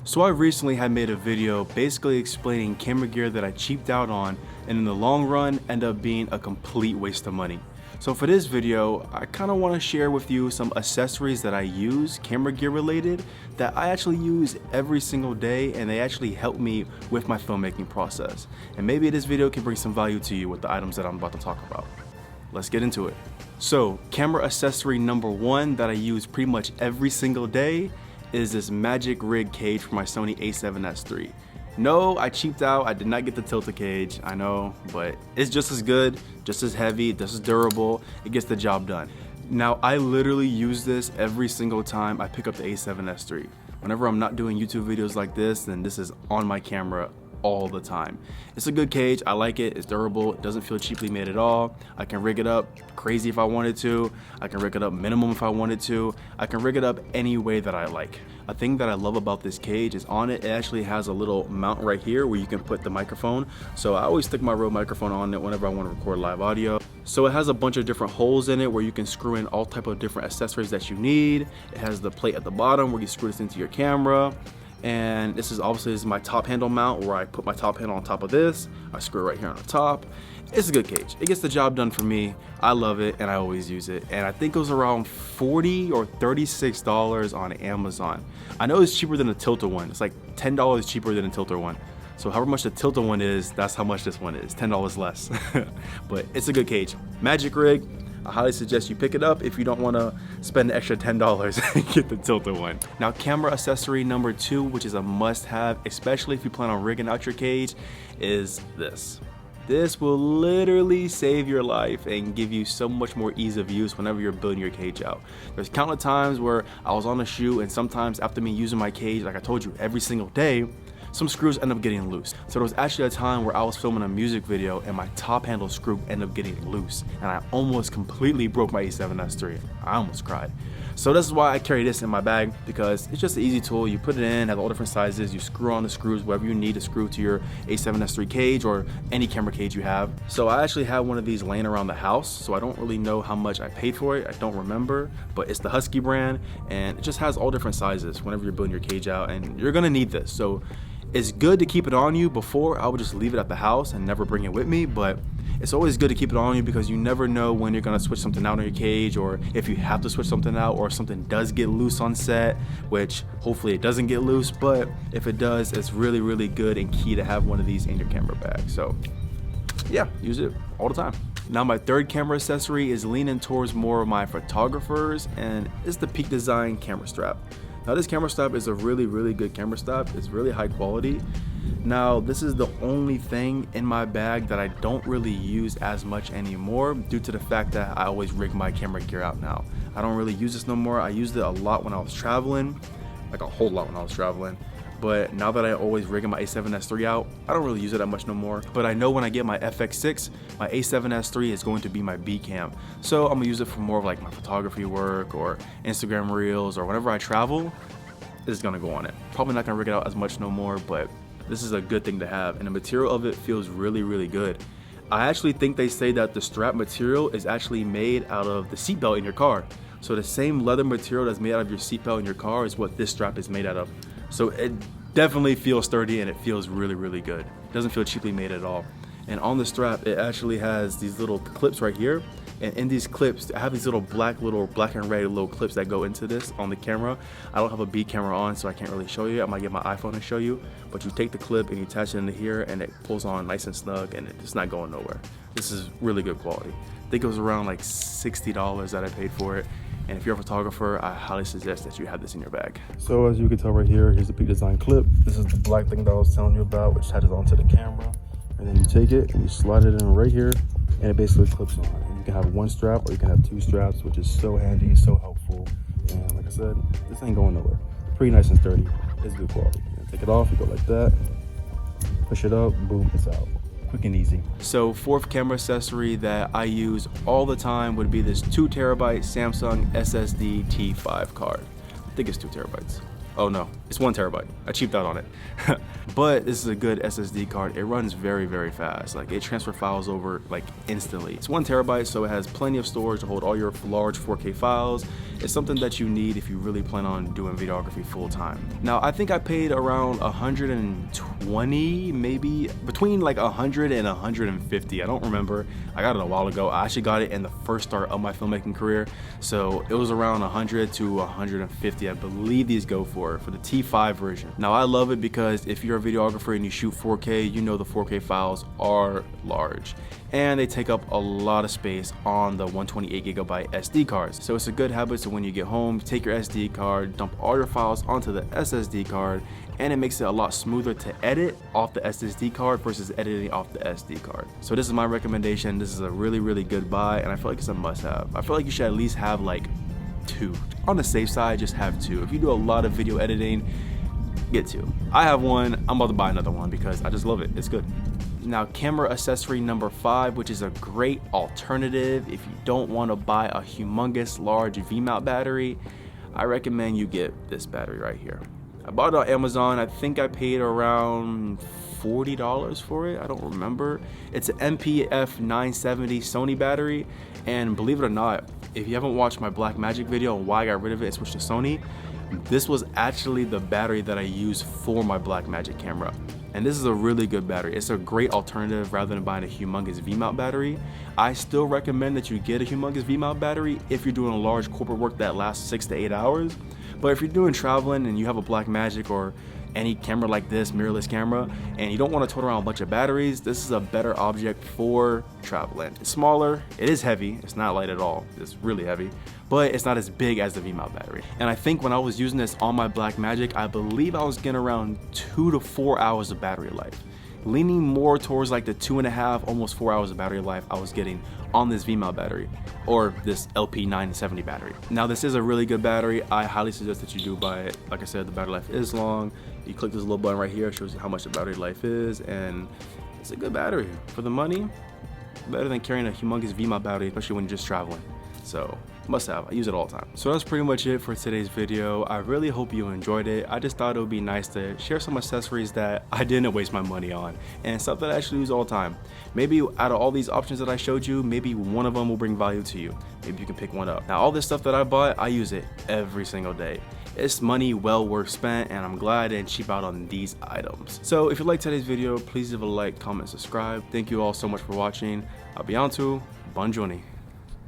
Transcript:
So I recently had made a video basically explaining camera gear that I cheaped out on and in the long run end up being a complete waste of money. So for this video, I kind of want to share with you some accessories that I use, camera gear related, that I actually use every single day and they actually help me with my filmmaking process. And maybe this video can bring some value to you with the items that I'm about to talk about. Let's get into it. So camera accessory number one that I use pretty much every single day is this magic rig cage for my Sony a7S III. No, I cheaped out. I did not get the tilted cage, I know, but it's just as good, just as heavy, just as durable. It gets the job done. Now, I literally use this every single time I pick up the a7S III. Whenever I'm not doing YouTube videos like this, then this is on my camera all the time. It's a good cage. I like it. It's durable. It doesn't feel cheaply made at all. I can rig it up crazy if I wanted to. I can rig it up minimum if I wanted to. I can rig it up any way that I like. A thing that I love about this cage is on it, it actually has a little mount right here where you can put the microphone. So I always stick my Rode microphone on it whenever I want to record live audio. So it has a bunch of different holes in it where you can screw in all type of different accessories that you need. It has the plate at the bottom where you screw this into your camera. And this is obviously my top handle mount where I put my top handle on top of this. I screw it right here on the top. It's a good cage. It gets the job done for me. I love it and I always use it. And I think it was around $40 or $36 on Amazon. I know it's cheaper than a tilted one. It's like $10 cheaper than a tilted one. So however much the tilted one is, that's how much this one is, $10 less. But it's a good cage. Magic rig. I highly suggest you pick it up if you don't want to spend the extra $10 and get the tilted one. Now, camera accessory number two, which is a must-have, especially if you plan on rigging out your cage, is this. This will literally save your life and give you so much more ease of use whenever you're building your cage out. There's countless times where I was on a shoot and sometimes after me using my cage, like I told you, every single day, some screws end up getting loose. So there was actually a time where I was filming a music video and my top handle screw ended up getting loose and I almost completely broke my a7S III. I almost cried. So this is why I carry this in my bag, because it's just an easy tool. You put it in, has all different sizes, you screw on the screws wherever you need to screw to your a7S III cage or any camera cage you have. So I actually have one of these laying around the house, so I don't really know how much I paid for it. I don't remember, but it's the Husky brand and it just has all different sizes whenever you're building your cage out, and you're gonna need this. So it's good to keep it on you. Before, I would just leave it at the house and never bring it with me, but it's always good to keep it on you because you never know when you're gonna switch something out on your cage, or if you have to switch something out, or if something does get loose on set, which hopefully it doesn't get loose, but if it does, it's really, really good and key to have one of these in your camera bag. So yeah, use it all the time. Now my third camera accessory is leaning towards more of my photographers, and it's the Peak Design camera strap. Now this camera strap is a really, really good camera strap. It's really high quality. Now this is the only thing in my bag that I don't really use as much anymore due to the fact that I always rig my camera gear out now. I don't really use this no more. I used it a lot when I was traveling, like a whole lot when I was traveling. But now that I always rig my a7S III out, I don't really use it that much no more. But I know when I get my FX6, my a7S III is going to be my B cam. So I'm gonna use it for more of like my photography work or Instagram reels, or whenever I travel, this is gonna go on it. Probably not gonna rig it out as much no more, but this is a good thing to have. And the material of it feels really, really good. I actually think they say that the strap material is actually made out of the seatbelt in your car. So the same leather material that's made out of your seatbelt in your car is what this strap is made out of. So it definitely feels sturdy and it feels really, really good. It doesn't feel cheaply made at all. And on the strap, it actually has these little clips right here. And in these clips, I have these little black and red little clips that go into this on the camera. I don't have a B camera on, so I can't really show you. I might get my iPhone and show you. But you take the clip and you attach it into here and it pulls on nice and snug and it's not going nowhere. This is really good quality. I think it was around like $60 that I paid for it. And if you're a photographer, I highly suggest that you have this in your bag. So as you can tell right here, here's the Peak Design clip. This is the black thing that I was telling you about, which attaches onto the camera. And then you take it and you slide it in right here, and it basically clips on. And you can have one strap or you can have two straps, which is so handy, so helpful. And like I said, this ain't going nowhere. Pretty nice and sturdy. It's good quality. Take it off, you go like that, push it up, boom, it's out. Quick and easy. So fourth camera accessory that I use all the time would be this 2 terabyte Samsung SSD T5 card. I think it's 2 terabytes. Oh no, it's 1 terabyte. I cheaped out on it. But this is a good SSD card. It runs very, very fast. Like, it transfers files over like instantly. It's 1 terabyte, so it has plenty of storage to hold all your large 4K files. It's something that you need if you really plan on doing videography full time. Now, I think I paid around 120, maybe between like 100 and 150. I don't remember. I got it a while ago. I actually got it in the first start of my filmmaking career. So it was around 100 to 150, I believe these go for the T5 version. Now, I love it because if you're a videographer and you shoot 4K, you know the 4K files are large and they take up a lot of space on the 128GB SD cards. So it's a good habit, so when you get home, take your SD card, dump all your files onto the SSD card, and it makes it a lot smoother to edit off the SSD card versus editing off the SD card. So this is my recommendation. This is a really, really good buy, and I feel like it's a must-have. I feel like you should at least have like 2. On the safe side, just have 2. If you do a lot of video editing, get 2. I have 1. I'm about to buy another one because I just love it. It's good. Now, camera accessory number 5, which is a great alternative if you don't want to buy a humongous large V-mount battery, I recommend you get this battery right here. I bought it on Amazon. I think I paid around $40 for it. I don't remember. It's an MPF 970 Sony battery, and believe it or not, if you haven't watched my Blackmagic video on why I got rid of it and switched to Sony, this was actually the battery that I use for my Blackmagic camera. And this is a really good battery. It's a great alternative rather than buying a humongous V-mount battery. I still recommend that you get a humongous V-mount battery if you're doing a large corporate work that lasts 6 to 8 hours. But if you're doing traveling and you have a Blackmagic or any camera like this, mirrorless camera, and you don't want to tote around a bunch of batteries, this is a better object for traveling. It's smaller, it is heavy, it's not light at all, it's really heavy, but it's not as big as the V-mount battery. And I think when I was using this on my Blackmagic, I believe I was getting around 2 to 4 hours of battery life. Leaning more towards like the 2.5, almost 4 hours of battery life I was getting on this V-mount battery, or this LP970 battery. Now, this is a really good battery. I highly suggest that you do buy it. Like I said, the battery life is long. You click this little button right here, it shows you how much the battery life is, and it's a good battery. For the money, better than carrying a humongous V-mount battery, especially when you're just traveling. So, must have. I use it all the time. So that's pretty much it for today's video. I really hope you enjoyed it. I just thought it would be nice to share some accessories that I didn't waste my money on and stuff that I actually use all the time. Maybe out of all these options that I showed you, maybe one of them will bring value to you. Maybe you can pick one up. Now, all this stuff that I bought, I use it every single day. It's money well worth spent, and I'm glad I didn't cheap out on these items. So if you liked today's video, please leave a like, comment, subscribe. Thank you all so much for watching. Abiantu, buongiorno.